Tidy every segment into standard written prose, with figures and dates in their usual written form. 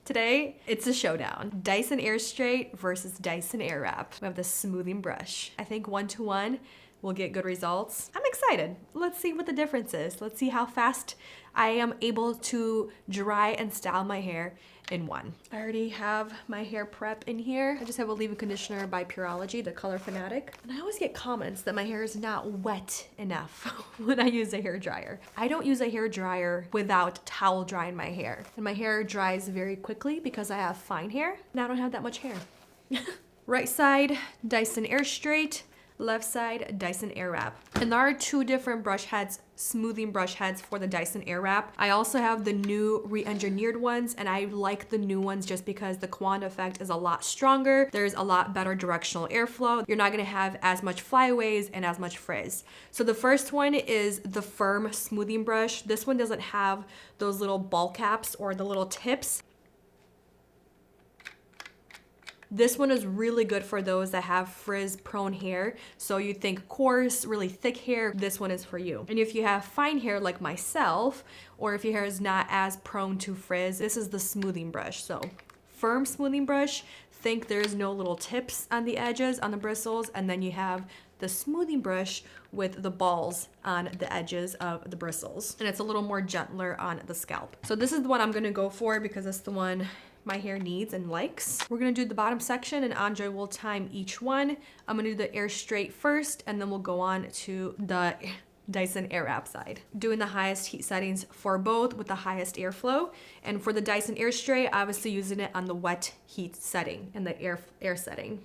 Today, it's a showdown. Dyson Airstrait versus Dyson Airwrap. We have the smoothing brush. I think 1-to-1 will get good results. I'm excited. Let's see what the difference is. Let's see how fast I am able to dry and style my hair in one. I already have my hair prep in here. I just have a leave-in conditioner by Pureology, the Color Fanatic. And I always get comments that my hair is not wet enough when I use a hair dryer. I don't use a hair dryer without towel drying my hair. And my hair dries very quickly because I have fine hair and I don't have that much hair. Right side, Dyson Airstrait. Left side, Dyson Airwrap. And there are two different brush heads, smoothing brush heads for the Dyson Airwrap. I also have the new re-engineered ones, and I like the new ones just because the quant effect is a lot stronger. There's a lot better directional airflow. You're not gonna have as much flyaways and as much frizz. So the first one is the firm smoothing brush. This one doesn't have those little ball caps or the little tips. This one is really good for those that have frizz prone hair. So you think coarse, really thick hair, this one is for you. And if you have fine hair like myself, or if your hair is not as prone to frizz, this is the smoothing brush. So firm smoothing brush, think there's no little tips on the edges, on the bristles, and then you have the smoothing brush with the balls on the edges of the bristles. And it's a little more gentler on the scalp. So this is the one I'm gonna go for because it's the one my hair needs and likes. We're gonna do the bottom section and Andre will time each one. I'm gonna do the Airstrait first and then we'll go on to the Dyson Airwrap side. Doing the highest heat settings for both with the highest airflow. And for the Dyson Airstrait, obviously using it on the wet heat setting and the air setting.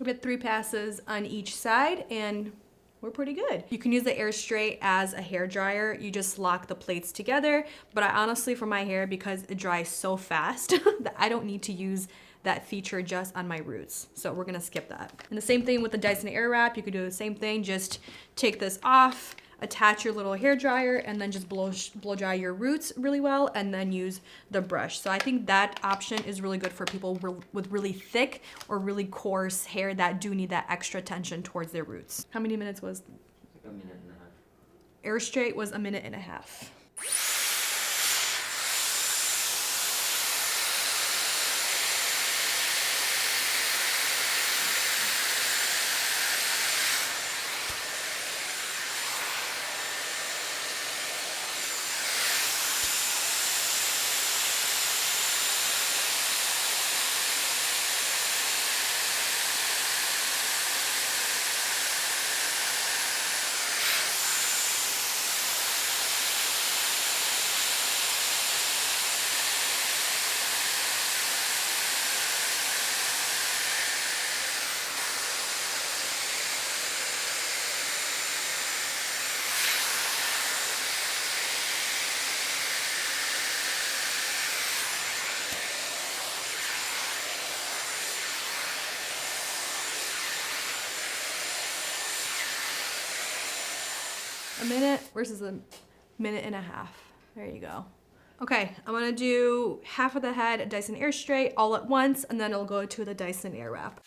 We get 3 passes on each side and we're pretty good. You can use the Airstrait as a hair dryer. You just lock the plates together. But I honestly, for my hair, because it dries so fast, that I don't need to use that feature just on my roots. So we're gonna skip that. And the same thing with the Dyson Airwrap. You could do the same thing. Just take this off, attach your little hair dryer, and then just blow dry your roots really well, and then use the brush. So I think that option is really good for people with really thick or really coarse hair that do need that extra attention towards their roots. How many minutes was? Like 1.5 minutes. Airstrait was 1.5 minutes. A minute versus 1.5 minutes. There you go. Okay, I'm gonna do half of the head Dyson Airstrait all at once, and then it'll go to the Dyson Airwrap.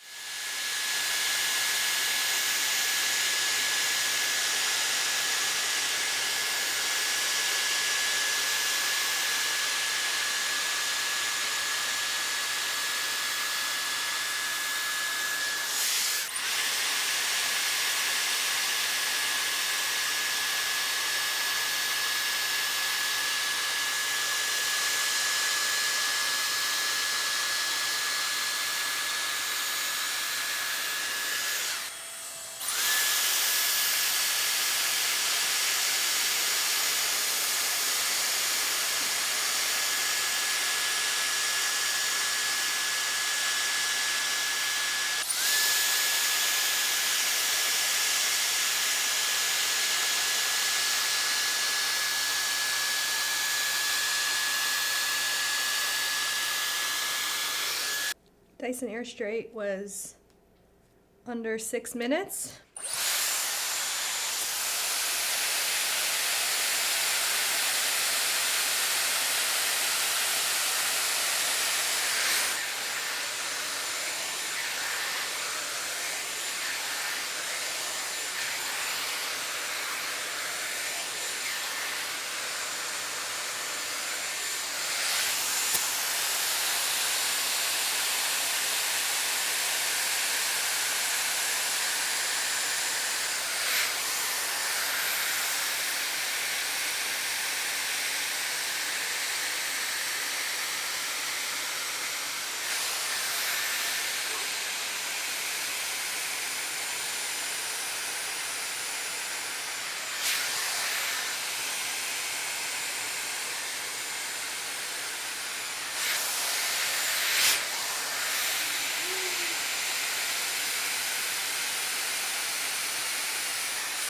Dyson Airstrait was under 6 minutes.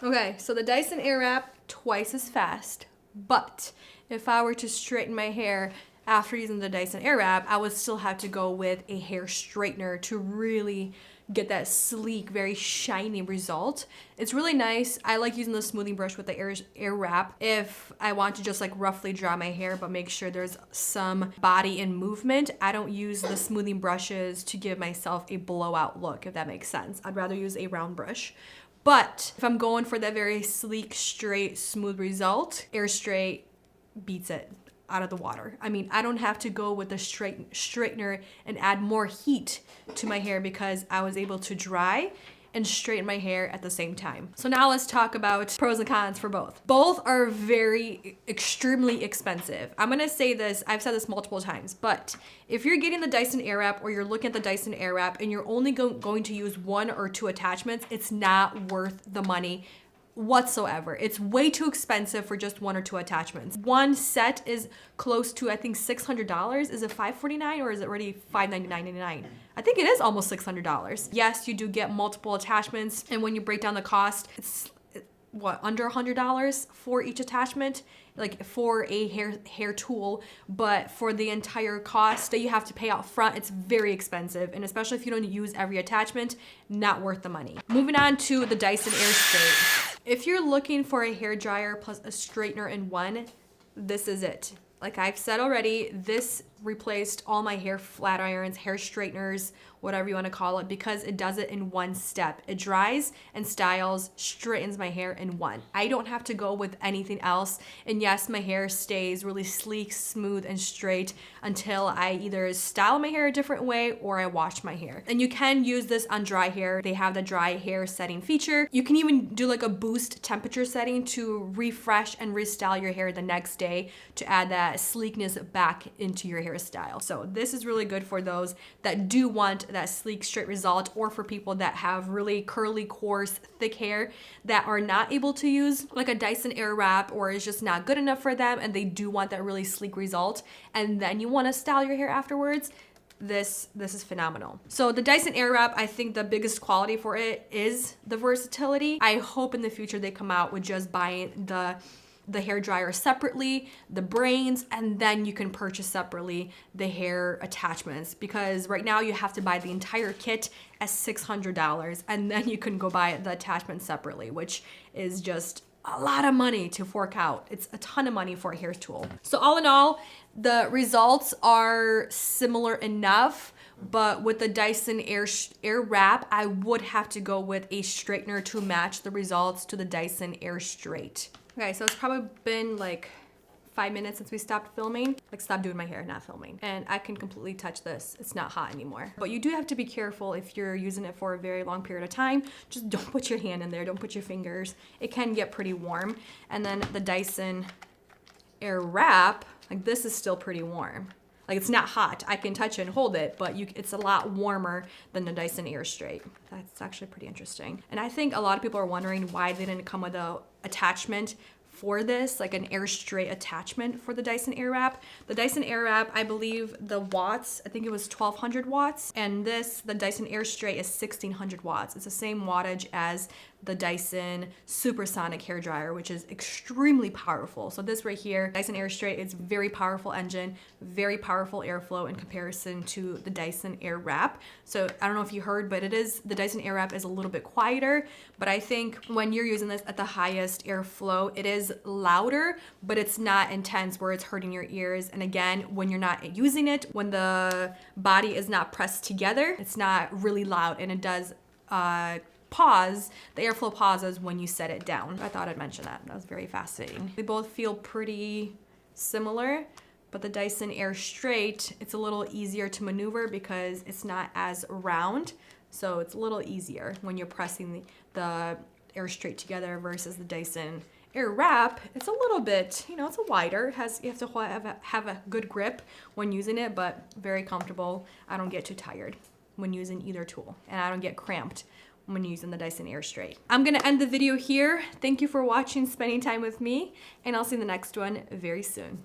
Okay, so the Dyson Airwrap, twice as fast, but if I were to straighten my hair after using the Dyson Airwrap, I would still have to go with a hair straightener to really get that sleek, very shiny result. It's really nice. I like using the smoothing brush with the Airwrap if I want to just like roughly dry my hair, but make sure there's some body and movement. I don't use the smoothing brushes to give myself a blowout look, if that makes sense. I'd rather use a round brush. But if I'm going for that very sleek, straight, smooth result, Airstrait beats it out of the water. I mean, I don't have to go with the straightener and add more heat to my hair because I was able to dry and straighten my hair at the same time. So now let's talk about pros and cons for both. Both are very extremely expensive. I'm gonna say this, I've said this multiple times, but if you're getting the Dyson Airwrap or you're looking at the Dyson Airwrap and you're only going to use 1 or 2 attachments, it's not worth the money whatsoever. It's way too expensive for just 1 or 2 attachments. One set is close to, I think, $600. Is it $549 or is it already $599.99? I think it is almost $600. Yes, you do get multiple attachments, and when you break down the cost, it's what, under $100 for each attachment, like for a hair tool, but for the entire cost that you have to pay out front, it's very expensive, and especially if you don't use every attachment, not worth the money. Moving on to the Dyson Airstrait. If you're looking for a hair dryer plus a straightener in one, this is it. Like I've said already, this replaced all my hair flat irons, hair straighteners, whatever you want to call it, because it does it in one step. It dries and styles, straightens my hair in one. I don't have to go with anything else. And yes, my hair stays really sleek, smooth, and straight until I either style my hair a different way or I wash my hair. And you can use this on dry hair. They have the dry hair setting feature. You can even do like a boost temperature setting to refresh and restyle your hair the next day to add that sleekness back into your hairstyle. So this is really good for those that do want that sleek, straight result, or for people that have really curly, coarse, thick hair that are not able to use like a Dyson Airwrap, or is just not good enough for them and they do want that really sleek result, and then you want to style your hair afterwards. This is phenomenal. So the Dyson Airwrap, I think the biggest quality for it is the versatility. I hope in the future they come out with just buying the hair dryer separately, the brains, and then you can purchase separately the hair attachments, because right now you have to buy the entire kit at $600 and then you can go buy the attachments separately, which is just a lot of money to fork out. It's a ton of money for a hair tool. So all in all, the results are similar enough, but with the Dyson Airwrap, I would have to go with a straightener to match the results to the Dyson Airstrait. Okay, so it's probably been like 5 minutes since we stopped filming. Like, stopped doing my hair, not filming. And I can completely touch this. It's not hot anymore. But you do have to be careful if you're using it for a very long period of time. Just don't put your hand in there, don't put your fingers. It can get pretty warm. And then the Dyson Airwrap, like this is still pretty warm. Like, it's not hot. I can touch it and hold it, but it's a lot warmer than the Dyson Airstrait. That's actually pretty interesting. And I think a lot of people are wondering why they didn't come with a attachment for this, like an Airstrait attachment for the Dyson Airwrap. The Dyson Airwrap, I believe the watts, I think it was 1200 watts. And the Dyson Airstrait is 1600 watts. It's the same wattage as the Dyson Supersonic hair dryer, which is extremely powerful. So this right here, Dyson Airstrait, is very powerful engine, very powerful airflow in comparison to the Dyson Airwrap. So I don't know if you heard, but the Dyson Airwrap is a little bit quieter, but I think when you're using this at the highest airflow, it is louder, but it's not intense where it's hurting your ears. And again, when you're not using it, when the body is not pressed together, it's not really loud, and it does pause, the airflow pauses when you set it down. I thought I'd mention that. That was very fascinating. They both feel pretty similar, but the Dyson Airstrait, it's a little easier to maneuver because it's not as round. So it's a little easier when you're pressing the Airstrait together versus the Dyson Airwrap. It's a little bit, you know, it's a wider. You have to have a good grip when using it, but very comfortable. I don't get too tired when using either tool, and I don't get cramped when using the Dyson Airstrait. I'm gonna end the video here. Thank you for watching, spending time with me, and I'll see you in the next one very soon.